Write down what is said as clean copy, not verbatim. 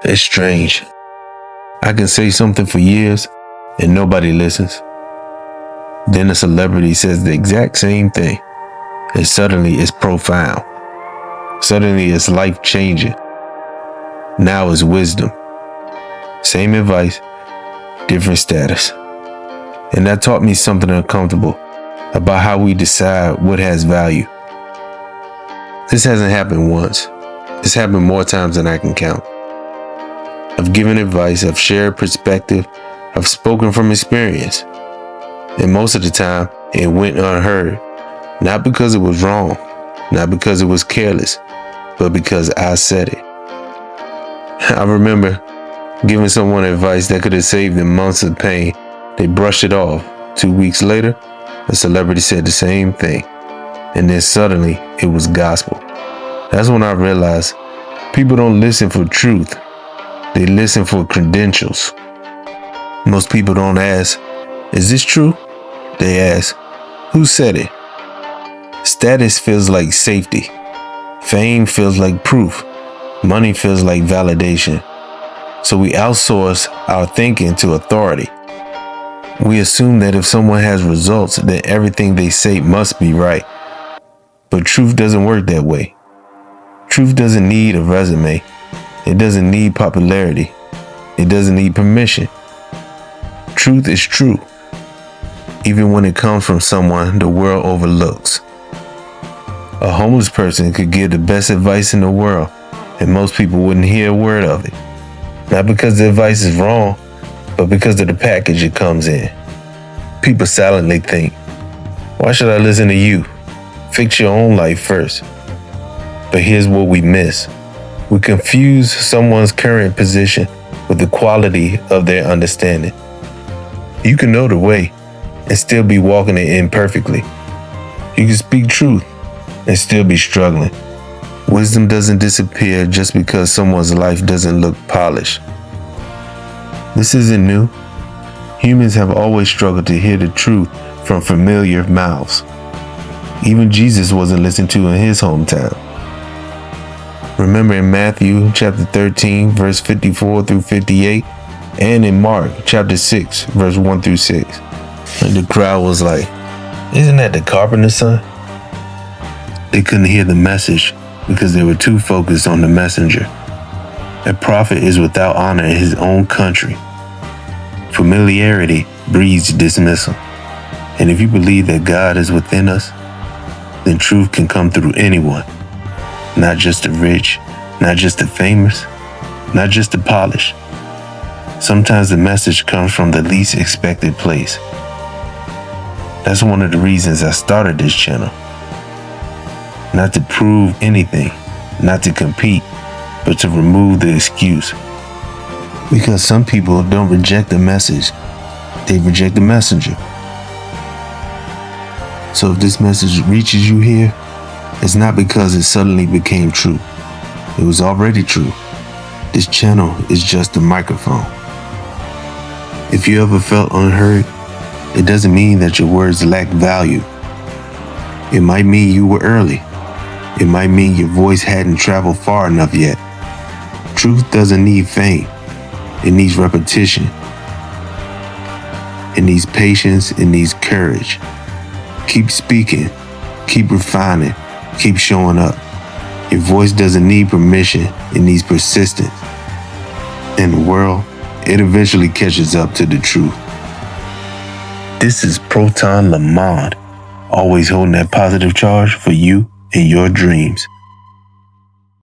It's strange. I can say something for years and nobody listens. Then a celebrity says the exact same thing, and suddenly it's profound. Suddenly it's life-changing. Now it's wisdom. Same advice, different status. And that taught me something uncomfortable about how we decide what has value. This hasn't happened once. It's happened more times than I can count. I've given advice, I've shared perspective, I've spoken from experience. And most of the time, it went unheard. Not because it was wrong, not because it was careless, but because I said it. I remember giving someone advice that could have saved them months of pain. They brushed it off. 2 weeks later, a celebrity said the same thing. And then suddenly, it was gospel. That's when I realized people don't listen for truth. They listen for credentials. Most people don't ask, is this true? They ask, who said it? Status feels like safety. Fame feels like proof. Money feels like validation. So we outsource our thinking to authority. We assume that if someone has results, then everything they say must be right. But truth doesn't work that way. Truth doesn't need a resume. It doesn't need popularity. It doesn't need permission. Truth is true, even when it comes from someone the world overlooks. A homeless person could give the best advice in the world, and most people wouldn't hear a word of it. Not because the advice is wrong, but because of the package it comes in. People silently think, why should I listen to you? Fix your own life first. But here's what we miss. We confuse someone's current position with the quality of their understanding. You can know the way and still be walking it imperfectly. You can speak truth and still be struggling. Wisdom doesn't disappear just because someone's life doesn't look polished. This isn't new. Humans have always struggled to hear the truth from familiar mouths. Even Jesus wasn't listened to in his hometown. Remember in Matthew chapter 13, verse 54 through 58, and in Mark chapter 6, verse 1 through 6. And the crowd was like, isn't that the carpenter's son? They couldn't hear the message because they were too focused on the messenger. A prophet is without honor in his own country. Familiarity breeds dismissal. And if you believe that God is within us, then truth can come through anyone. Not just the rich, not just the famous, not just the polished. Sometimes the message comes from the least expected place. That's one of the reasons I started this channel. Not to prove anything, not to compete, but to remove the excuse. Because some people don't reject the message, they reject the messenger. So if this message reaches you here, it's not because it suddenly became true. It was already true. This channel is just a microphone. If you ever felt unheard, it doesn't mean that your words lack value. It might mean you were early. It might mean your voice hadn't traveled far enough yet. Truth doesn't need fame. It needs repetition. It needs patience. It needs courage. Keep speaking. Keep refining. Keep showing up. Your voice doesn't need permission. It needs persistence. In the world, it eventually catches up to the truth. This is Proton Lamond, always holding that positive charge for you and your dreams.